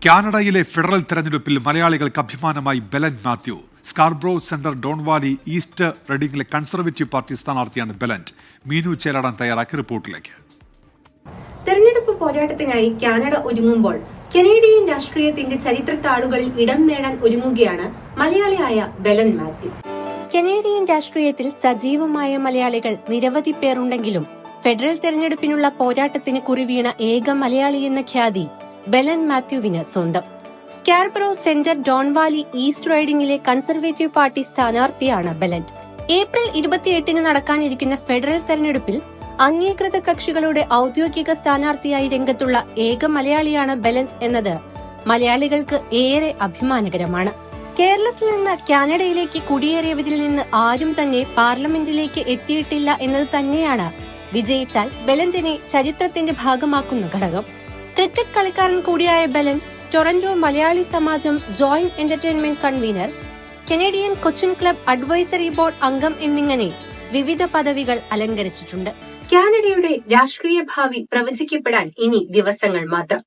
കാനഡയിലെ ഫെഡറൽ തെരഞ്ഞെടുപ്പിൽ മലയാളികൾക്ക് അഭിമാനമായി Belant Mathew. Scarborough centre Don Valley East റീഡിംഗിലെ കൺസർവേറ്റീവ് പാർട്ടി സ്ഥാനാർത്ഥിയാണ് ബെലന്റ്. മീനു ചേലാടാൻ തയ്യാറാക്കിയ റിപ്പോർട്ടിലേക്ക്. തെരഞ്ഞെടുപ്പ് പോരാട്ടത്തിനായി കാനഡ ഒരുങ്ങുമ്പോൾ കനേഡിയൻ രാഷ്ട്രീയത്തിന്റെ ചരിത്രത്താളുകളിൽ ഇടം നേടാൻ ഒരുങ്ങുകയാണ് മലയാളിയായ ബെലൻ മാത്യു. കനേഡിയൻ രാഷ്ട്രീയത്തിൽ സജീവമായ മലയാളികൾ നിരവധി പേരുണ്ടെങ്കിലും ഫെഡറൽ തെരഞ്ഞെടുപ്പിനുള്ള പോരാട്ടത്തിന് കുറിവീണ ഏക മലയാളി എന്ന ഖ്യാതി ബെലൻ മാത്യുവിന് സ്വന്തം. സ്കാർബ്രോ സെന്റർ ഡോൺവാലി ഈസ്റ്റ് റൈഡിംഗിലെ കൺസർവേറ്റീവ് പാർട്ടി സ്ഥാനാർത്ഥിയാണ് ബെലന്റ്. ഏപ്രിൽ 28-ന് നടക്കാനിരിക്കുന്ന ഫെഡറൽ തെരഞ്ഞെടുപ്പിൽ അംഗീകൃത കക്ഷികളുടെ ഔദ്യോഗിക സ്ഥാനാർത്ഥിയായി രംഗത്തുള്ള ഏക മലയാളിയാണ് ബെലന്റ് എന്നത് മലയാളികൾക്ക് ഏറെ അഭിമാനകരമാണ്. കേരളത്തിൽ നിന്ന് കാനഡയിലേക്ക് കുടിയേറിയവരിൽ നിന്ന് ആരും തന്നെ പാർലമെന്റിലേക്ക് എത്തിയിട്ടില്ല എന്നത് തന്നെയാണ് വിജയിച്ചാൽ ബെലന്റിനെ ചരിത്രത്തിന്റെ ഭാഗമാക്കുന്ന ഘടകം. ക്രിക്കറ്റ് കളിക്കാരൻ കൂടിയായ Belant Toronto Malayali Samajam joint entertainment convener, Canadian Cochin club advisory board അംഗം എന്നിങ്ങനെ വിവിധ പദവികൾ അലങ്കരിച്ചിട്ടുണ്ട്. കാനഡയുടെ രാഷ്ട്രീയ ഭാവി പ്രവചിക്കപ്പെടാൻ ഇനി ദിവസങ്ങൾ മാത്രം.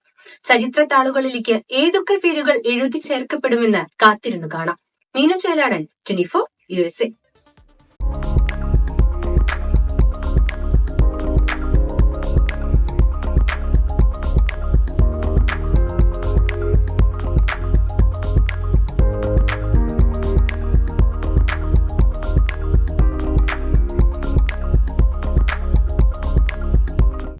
ചരിത്ര താളുകളിലേക്ക് ഏതൊക്കെ പേരുകൾ എഴുതി ചേർക്കപ്പെടുമെന്ന് കാത്തിരുന്നു കാണാം. മീനു ചേലാടൻ, 24 USA.